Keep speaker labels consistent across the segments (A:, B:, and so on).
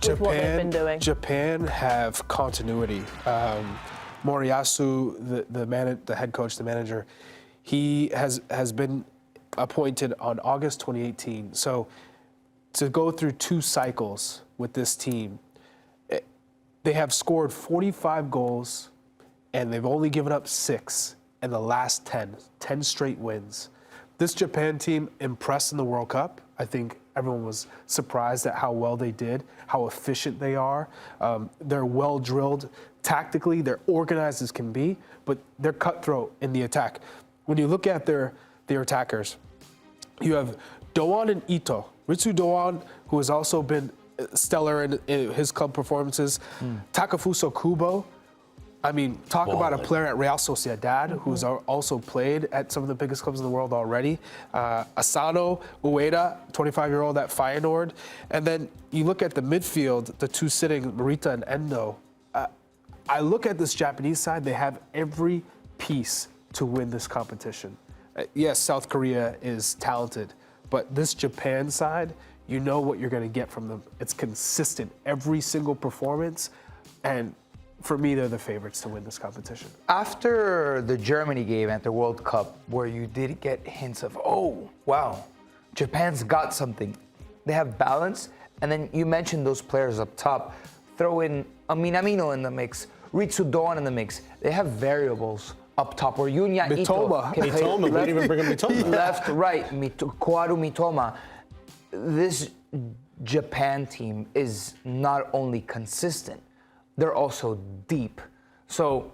A: with what they've been doing.
B: Japan have continuity. Moriyasu, the head coach, the manager, he has been appointed on August 2018. So to go through 2 cycles with this team, they have scored 45 goals, and they've only given up 6 in the last 10 straight wins. This Japan team impressed in the World Cup. I think everyone was surprised at how well they did, how efficient they are. They're well drilled tactically. They're organized as can be, but they're cutthroat in the attack. When you look at their attackers, you have Doan and Ito. Ritsu Doan, who has also been stellar in his club performances. Takefusa Kubo. I mean, talk about a player at Real Sociedad who's also played at some of the biggest clubs in the world already. Asano Ueda, 25-year-old at Feyenoord. And then you look at the midfield, the 2 sitting, Morita and Endo. I look at this Japanese side, they have every piece to win this competition. Yes, South Korea is talented, but this Japan side, you know what you're going to get from them. It's consistent every single performance, and for me, they're the favorites to win this competition.
C: After the Germany game at the World Cup, where you did get hints of, oh, wow, Japan's got something. They have balance, and then you mentioned those players up top. Throw in a Minamino in the mix, Ritsu Doan in the mix. They have variables up top where Yunya
B: Mitoma.
C: Ito can play
D: Mitoma, we didn't even bring up Mitoma.
C: left, right, Koaru Mitoma. This Japan team is not only consistent, they're also deep. So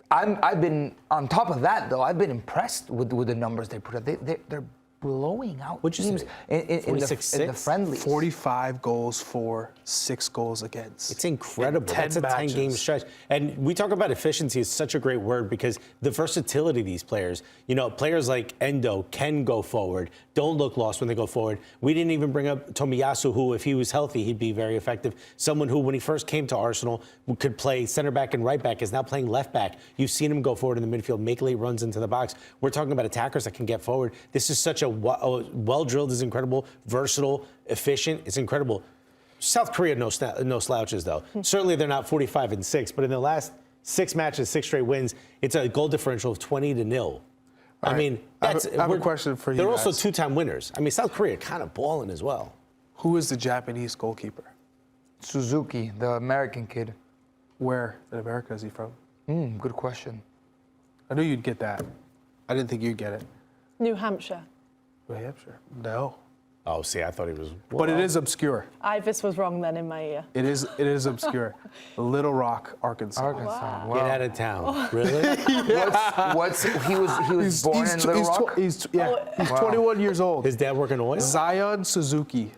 C: I've been, on top of that though, I've been impressed with the numbers they put up. They're blowing out teams in the friendlies.
B: 45 goals for, 6 goals against.
D: It's incredible. That's a 10-game stretch. And we talk about efficiency is such a great word because the versatility of these players, you know, players like Endo can go forward, don't look lost when they go forward. We didn't even bring up Tomiyasu, who, if he was healthy, he'd be very effective. Someone who, when he first came to Arsenal, could play center back and right back, is now playing left back. You've seen him go forward in the midfield, make late runs into the box. We're talking about attackers that can get forward. This is such a well-drilled, is incredible, versatile, efficient. It's incredible. South Korea, no slouches, though. Certainly they're not 45-6, but in the last 6 matches, 6 straight wins, it's a goal differential of 20-0. I mean,
B: I have a question for you.
D: They're also 2-time winners. I mean, South Korea kind of balling as well.
B: Who is the Japanese goalkeeper?
C: Suzuki, the American kid.
B: Where in America is he from?
C: Good question.
B: I knew you'd get that. I didn't think you'd get it.
A: New Hampshire.
B: New Hampshire? No.
D: Oh, see, I thought he was.
B: But it is obscure.
A: Ibis was wrong then in my ear.
B: It is obscure. Little Rock, Arkansas.
C: Arkansas. Wow.
D: Get out of town. Really?
C: He was born in Little Rock?
B: He's 21 years old.
D: His dad working oil?
B: Zion Suzuki.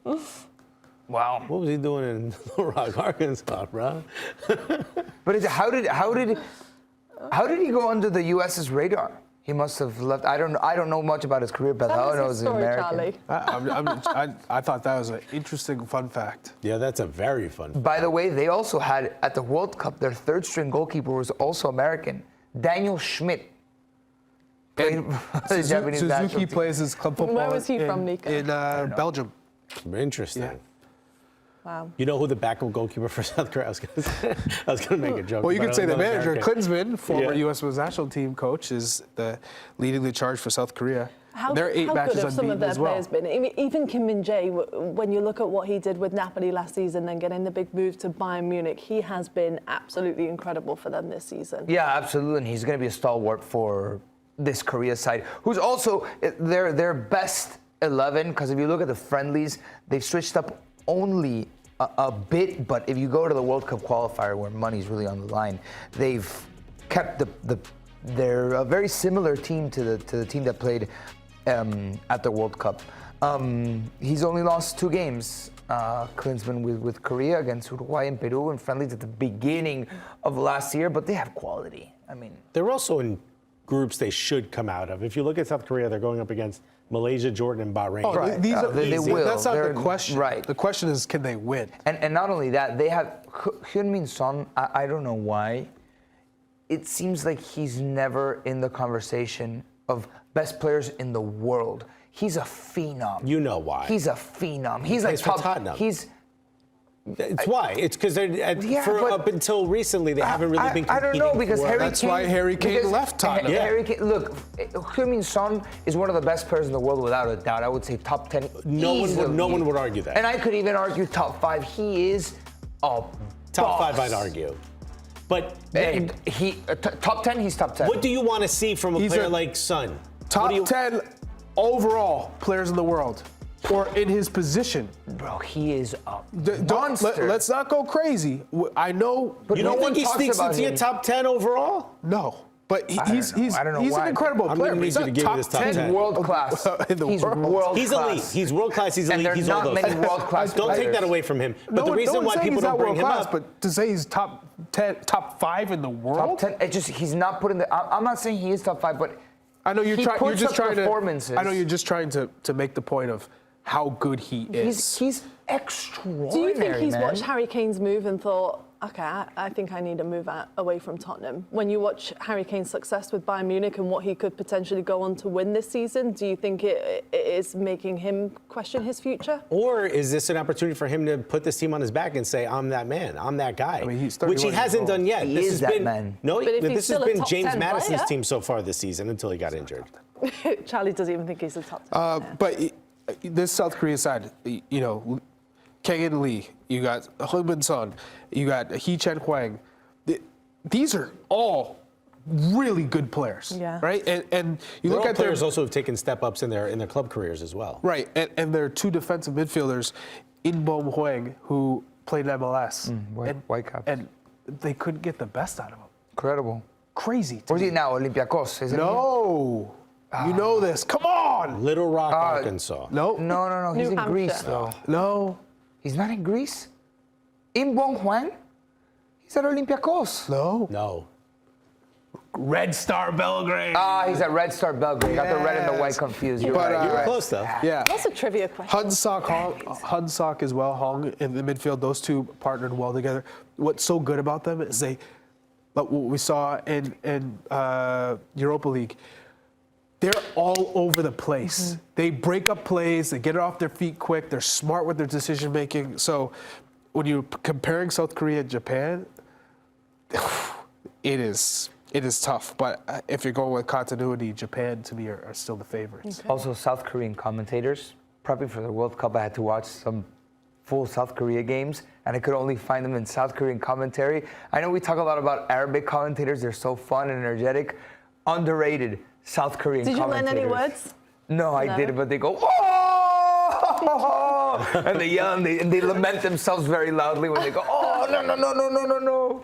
C: Wow.
D: What was he doing in Little Rock, Arkansas, bro?
C: But how did he go under the U.S.'s radar? He must have left. I don't know much about his career, but all I know is he's American.
B: I thought that was an interesting fun fact.
D: Yeah, that's a very fun fact.
C: By the way, they also had, at the World Cup, their 3rd-string goalkeeper was also American, Daniel Schmidt.
B: Suzuki plays his club football.
A: Where was he from, Nico?
B: In Belgium.
D: Interesting.
B: Yeah.
A: Wow.
D: You know who the backup goalkeeper for South Korea? I was going to make a joke.
B: Well, you could say the manager, Klinsmann, former
D: Yeah.
B: U.S. women's national team coach, is leading the charge for South Korea.
A: They're 8 matches
B: good
A: have some of their
B: as well.
A: players been? I mean, even Kim Min-jae, when you look at what he did with Napoli last season, then getting the big move to Bayern Munich, he has been absolutely incredible for them this season.
C: Yeah, absolutely, and he's going to be a stalwart for this Korea side, who's also their best 11, because if you look at the friendlies, they've switched up only a bit, but if you go to the World Cup qualifier where money's really on the line, they've kept they're a very similar team to the team that played at the World Cup. He's only lost 2 games, Klinsmann with Korea against Uruguay and Peru in friendlies at the beginning of last year, but they have quality. I mean,
D: they're also in groups they should come out of. If you look at South Korea, they're going up against Malaysia, Jordan, and Bahrain.
B: Oh,
C: right.
B: These are
C: they will.
B: That's not the question.
C: Right.
B: The question is, can they win?
C: And not only that, they have Heung-min Son. I don't know why. It seems like he's never in the conversation of best players in the world. He's a phenom.
D: You know why?
C: He's a phenom. He's like
D: plays for
C: top.
D: Tottenham.
C: It's
D: why? It's because up until recently they haven't really been competing.
C: I don't know because
B: That's why Harry Kane left Tottenham.
C: Harry Kane, look, Heung-min Son is one of the best players in the world without a doubt. I would say top 10.
D: No one would argue that.
C: And I could even argue top 5. He is a
D: Top
C: boss.
D: 5, I'd argue. But
C: And top 10, he's top 10.
D: what do you want to see from a player like Son?
B: Top 10 overall players in the world, or in his position.
C: Bro, he is a monster.
B: Let's not go crazy. I know.
C: But
D: You
C: no
D: don't
C: one
D: think he
C: talks
D: sneaks
C: about
D: into your
C: him.
D: top 10 overall?
B: No. But he's
C: I don't know
B: an
C: why.
B: incredible
D: I'm
B: player.
D: gonna
B: but
D: need
B: he's
D: you to
B: not
D: give me
B: top
D: this top
B: 10
C: He's world class.
B: in the
C: He's
B: world.
C: world
D: He's
C: class.
D: elite. He's world class. He's
C: And
D: elite.
C: there's
D: He's all
C: not
D: those
C: many
D: things.
C: world class
D: Don't take
C: players.
D: that away from him. But
B: No
D: the
B: one
D: reason why
B: saying
D: people
B: he's
D: don't
B: not
D: bring
B: world
D: him
B: class,
D: up.
B: but to say he's top 10, top 5 in the world.
C: Top 10. He's not putting the. I'm not saying he is top 5, but
B: I know you're
C: he
B: trying. You're
C: puts
B: just
C: up
B: trying to.
C: performances.
B: I know you're just trying to make the point of how good he is.
C: He's extraordinary.
A: Do you think he's
C: man.
A: watched Harry Kane's move and thought, okay, I think I need to move away from Tottenham? When you watch Harry Kane's success with Bayern Munich and what he could potentially go on to win this season, do you think it is making him question his future?
D: Or is this an opportunity for him to put this team on his back and say, I'm that man, I'm that guy?
B: I mean, he's
D: which he
B: 31
D: hasn't
B: years old.
D: done yet.
C: He
D: This
C: is
D: has
C: that
D: been,
C: man.
D: No,
A: But if he's
D: this has
A: still a
D: been
A: top
D: James
A: 10
D: Madison's
A: player-
D: team so far this season until he got injured.
A: Charlie doesn't even think he's a top 10 player.
B: But this South Korea side, you know, Kang Lee, you got Heung-min Son, you got Hee Chen Hwang. These are all really good players,
A: Yeah.
B: right? And you
D: They're
B: look
D: all
B: at
D: players
B: their
D: also have taken step ups in their club careers as well.
B: right, and there are two defensive midfielders, In Bom Hwang, who played in MLS,
C: Whitecaps.
B: and they couldn't get the best out of him.
C: Incredible.
B: Crazy. to
C: Where's he
B: me.
C: now? Olympiacos, isn't
B: No, you know this. Come on.
D: Little Rock, Arkansas.
B: No,
C: he? No. He's
A: New
C: in Greece,
A: Hampshire.
C: though.
B: no,
C: He's not in Greece? In Bong Hwang? He's at Olympiacos.
B: no.
D: No.
B: Red Star Belgrade.
C: He's at Red Star Belgrade. Got the red and the white
B: Yes.
C: confused. You're
B: But,
C: right.
B: uh,
C: You're right.
D: Close though.
B: Yeah.
A: That's a trivia question.
B: Hunsok as well, Hong in the midfield. Those two partnered well together. What's so good about them is like what we saw in Europa League. They're all over the place. They break up plays. They get it off their feet quick. They're smart with their decision making. So when you're comparing South Korea and Japan, it is tough. But if you're going with continuity, Japan to me are still the favorites.
C: Also, South Korean commentators. Prepping for the World Cup, I had to watch some full South Korea games, and I could only find them in South Korean commentary. I know we talk a lot about Arabic commentators. They're so fun and energetic. Underrated South Korean
A: Did you learn
C: commentators.
A: any words?
C: No, I
A: No?
C: didn't, but they go, oh! And they yell and they lament themselves very loudly when they go, oh, no.